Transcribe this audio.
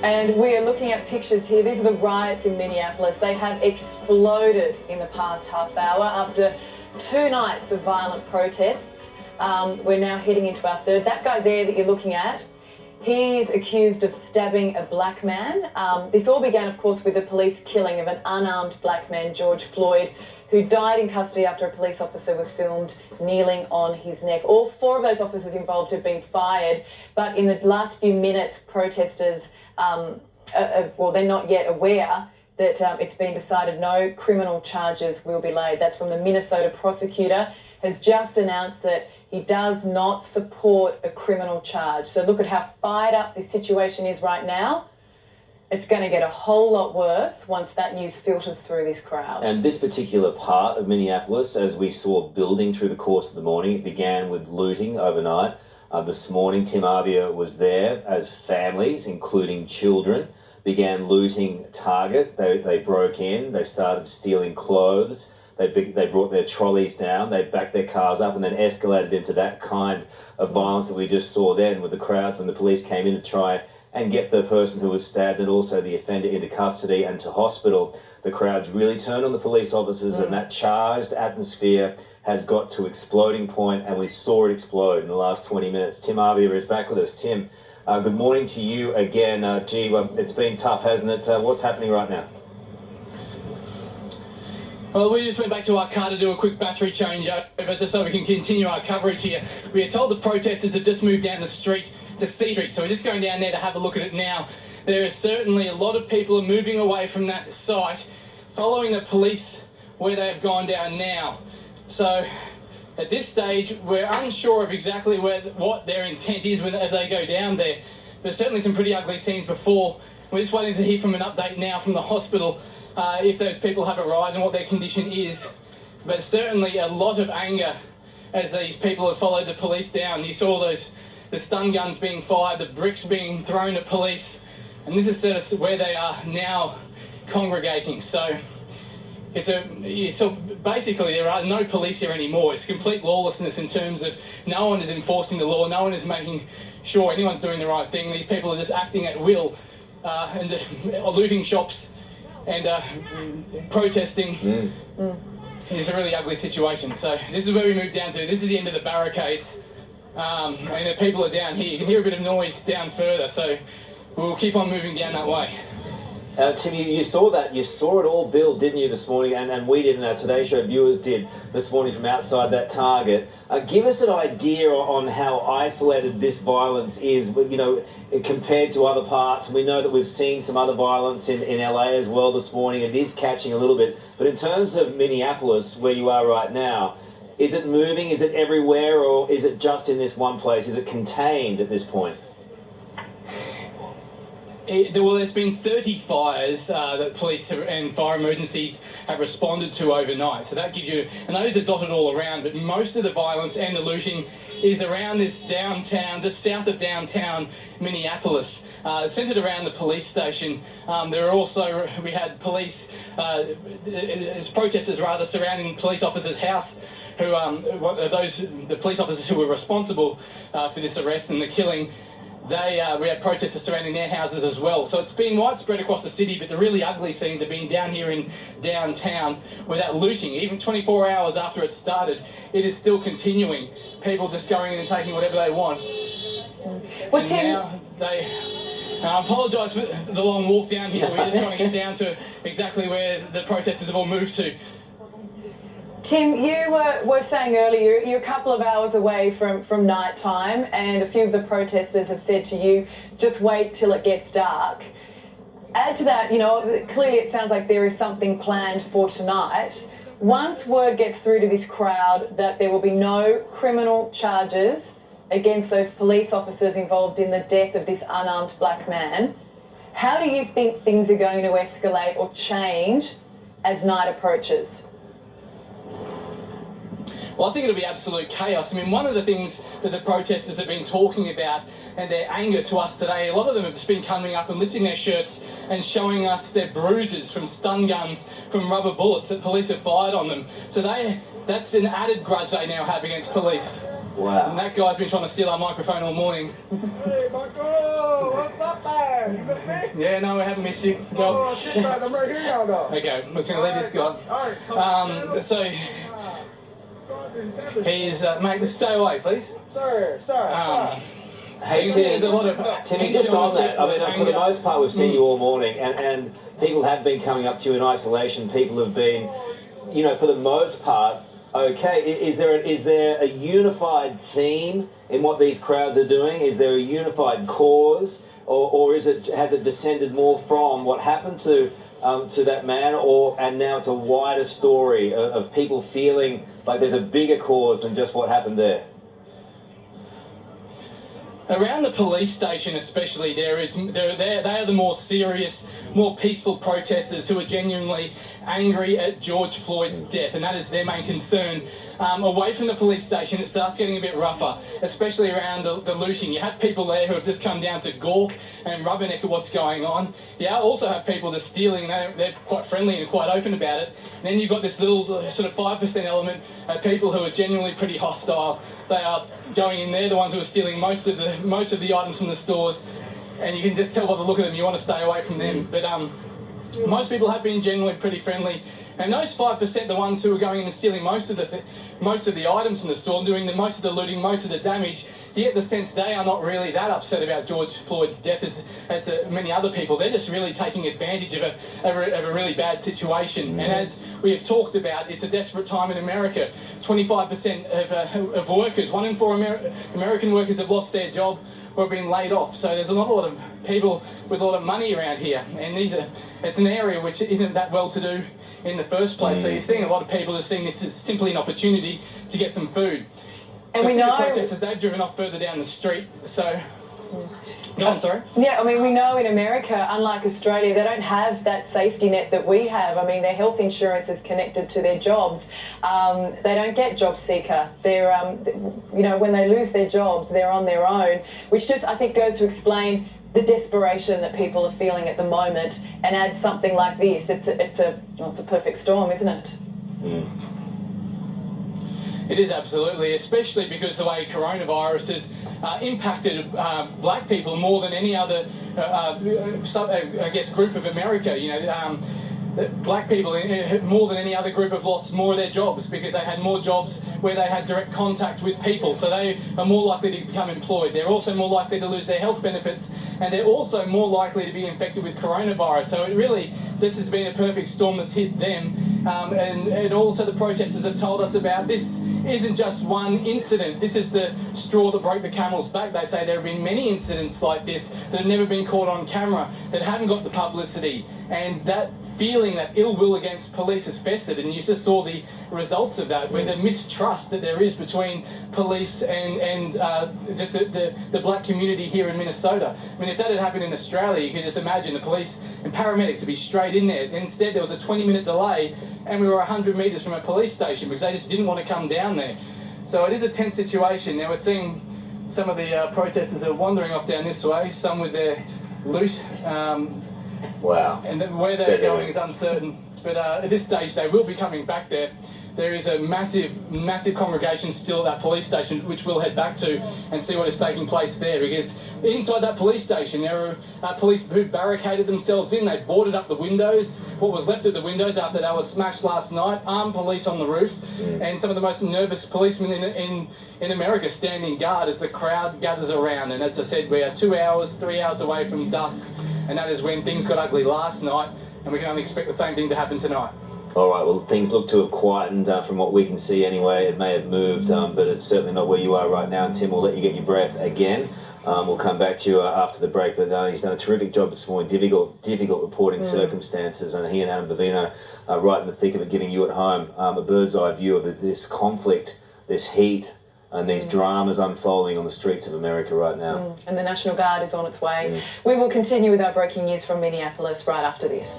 And we are looking at pictures here. These are the riots in Minneapolis. They have exploded in the past half hour after 2 nights of violent protests. We're now heading into our third. That guy there that you're looking at, he's accused of stabbing a black man. This all began, of course, with the police killing of an unarmed black man, George Floyd, who died in custody after a police officer was filmed kneeling on his neck. All 4 of those officers involved have been fired, but in the last few minutes, protesters, well, they're not yet aware that it's been decided no criminal charges will be laid. That's from the Minnesota prosecutor, has just announced that he does not support a criminal charge. So look at how fired up this situation is right now. It's going to get a whole lot worse once that news filters through this crowd. And this particular part of Minneapolis, as we saw building through the course of the morning, it began with looting overnight. This morning, Tim Arvier was there as families, including children, began looting Target. They broke in, they started stealing clothes, they brought their trolleys down, they backed their cars up and then escalated into that kind of violence that we just saw then with the crowds when the police came in to try and get the person who was stabbed and also the offender into custody and to hospital. The crowds really turned on the police officers and that charged atmosphere has got to exploding point, and we saw it explode in the last 20 minutes. Tim Arvier is back with us. Tim, good morning to you again. It's been tough, hasn't it? What's happening right now? Well, we just went back to our car to do a quick battery change over just so we can continue our coverage here. We are told the protesters have just moved down the street to C Street, so we're just going down there to have a look at it now. There is certainly a lot of people are moving away from that site, following the police where they have gone down now. So at this stage, we're unsure of exactly what their intent is as they go down there. There's certainly some pretty ugly scenes before. We're just waiting to hear from an update now from the hospital if those people have arrived and what their condition is. But certainly a lot of anger as these people have followed the police down. You saw the stun guns being fired, the bricks being thrown at police, and this is sort of where they are now congregating. So basically there are no police here anymore. It's complete lawlessness in terms of no one is enforcing the law, no one is making sure anyone's doing the right thing. These people are just acting at will and looting shops and protesting. It's a really ugly situation. So this is where we move down to. This is the end of the barricades. And the people are down here. You can hear a bit of noise down further, so we'll keep on moving down that way. Tim, you saw that. You saw it all build, didn't you, this morning? And we did, and our Today Show viewers did this morning from outside that Target. Give us an idea on how isolated this violence is, you know, compared to other parts. We know that we've seen some other violence in LA as well this morning. It is catching a little bit. But in terms of Minneapolis, where you are right now, is it moving? Is it everywhere? Or is it just in this one place? Is it contained at this point? Well, there's been 30 fires that police and fire emergencies have responded to overnight. So that gives you, and those are dotted all around, but most of the violence and the looting is around this downtown, just south of downtown Minneapolis, centred around the police station. There are also, we had police, protesters rather, surrounding police officers' house, who, the police officers who were responsible for this arrest and the killing. We had protesters surrounding their houses as well. So it's been widespread across the city, but the really ugly scenes have been down here in downtown with that looting. Even 24 hours after it started, it is still continuing. People just going in and taking whatever they want. Well, and Tim, now I apologise for the long walk down here. We're just trying to get down to exactly where the protesters have all moved to. Tim, you were saying earlier you're a couple of hours away from night time, and a few of the protesters have said to you, just wait till it gets dark. Add to that, you know, clearly it sounds like there is something planned for tonight. Once word gets through to this crowd that there will be no criminal charges against those police officers involved in the death of this unarmed black man, how do you think things are going to escalate or change as night approaches? Well, I think it'll be absolute chaos. I mean, one of the things that the protesters have been talking about and their anger to us today, a lot of them have just been coming up and lifting their shirts and showing us their bruises from stun guns, from rubber bullets that police have fired on them. So that's an added grudge they now have against police. Wow. And that guy's been trying to steal our microphone all morning. Hey, Marco, what's up there? Yeah, no, we haven't missed you. Go. Oh, shit, I'm right here now, though. Okay, I'm just going to leave this guy. So, he's, mate, just stay away, please. Sorry. Hey, So Tim, there's a lot of Timmy, just on that, I mean, for the most part, we've seen you all morning, and people have been coming up to you in isolation. People have been, you know, for the most part, okay. Is there a unified theme in what these crowds are doing? Is there a unified cause, or has it descended more from what happened to that man, and now it's a wider story of people feeling like there's a bigger cause than just what happened there? Around the police station especially, they are the more serious, more peaceful protesters who are genuinely angry at George Floyd's death, and that is their main concern. Away from the police station, it starts getting a bit rougher, especially around the looting. You have people there who have just come down to gawk and rubberneck at what's going on. You also have people just stealing, and they're quite friendly and quite open about it. And then you've got this little sort of 5% element of people who are genuinely pretty hostile. They are going in there, the ones who are stealing most of the items from the stores, and you can just tell by the look of them you want to stay away from them. But most people have been generally pretty friendly, and those 5%, the ones who are going in and stealing most of the items from the store, doing most of the looting, most of the damage, you get the sense they are not really that upset about George Floyd's death as many other people. They're just really taking advantage of a really bad situation. And as we have talked about, it's a desperate time in America. 25% of workers, 1 in 4 American workers have lost their job or have been laid off. So there's not a lot of people with a lot of money around here, and it's an area which isn't that well to do in the first place. So you're seeing a lot of people just seeing this as simply an opportunity to get some food. And so we know the protesters, they've driven off further down the street. So, go on, sorry. Yeah, I mean, we know in America, unlike Australia, they don't have that safety net that we have. I mean, their health insurance is connected to their jobs. They don't get job seeker. They're, you know, when they lose their jobs, they're on their own, which just, I think, goes to explain the desperation that people are feeling at the moment, and add something like this. It's a perfect storm, isn't it? It is absolutely, especially because the way coronavirus has impacted black people more than any other, I guess, group of America. You know, black people more than any other group have lost more of their jobs because they had more jobs where they had direct contact with people, so they are more likely to become employed. They're also more likely to lose their health benefits, and they're also more likely to be infected with coronavirus. So this has been a perfect storm that's hit them, and also the protesters have told us about this isn't just one incident. This is the straw that broke the camel's back. They say there have been many incidents like this that have never been caught on camera, that haven't got the publicity, and that feeling, that ill will against police has festered, and you just saw the results of that, with the mistrust that there is between police and just the black community here in Minnesota. I mean, if that had happened in Australia, you could just imagine the police and paramedics would be straight in there. Instead, there was a 20-minute delay, and we were 100 metres from a police station because they just didn't want to come down there. So it is a tense situation. Now we're seeing some of the protesters are wandering off down this way, some with their loot. Wow. And where they're going is uncertain. But at this stage, they will be coming back there. There is a massive congregation still at that police station, which we'll head back to and see what is taking place there. Because inside that police station, there are police who barricaded themselves in. They boarded up the windows, what was left of the windows after they were smashed last night, armed police on the roof, and some of the most nervous policemen in America standing guard as the crowd gathers around. And as I said, we are 3 hours away from dusk, and that is when things got ugly last night, and we can only expect the same thing to happen tonight. All right, well, things look to have quietened from what we can see anyway. It may have moved, but it's certainly not where you are right now. And Tim, we'll let you get your breath again. We'll come back to you after the break, but he's done a terrific job this morning. Difficult reporting circumstances, and he and Adam Bavino are right in the thick of it, giving you at home a bird's eye view of this conflict, this heat, and these dramas unfolding on the streets of America right now. And the National Guard is on its way. We will continue with our breaking news from Minneapolis right after this.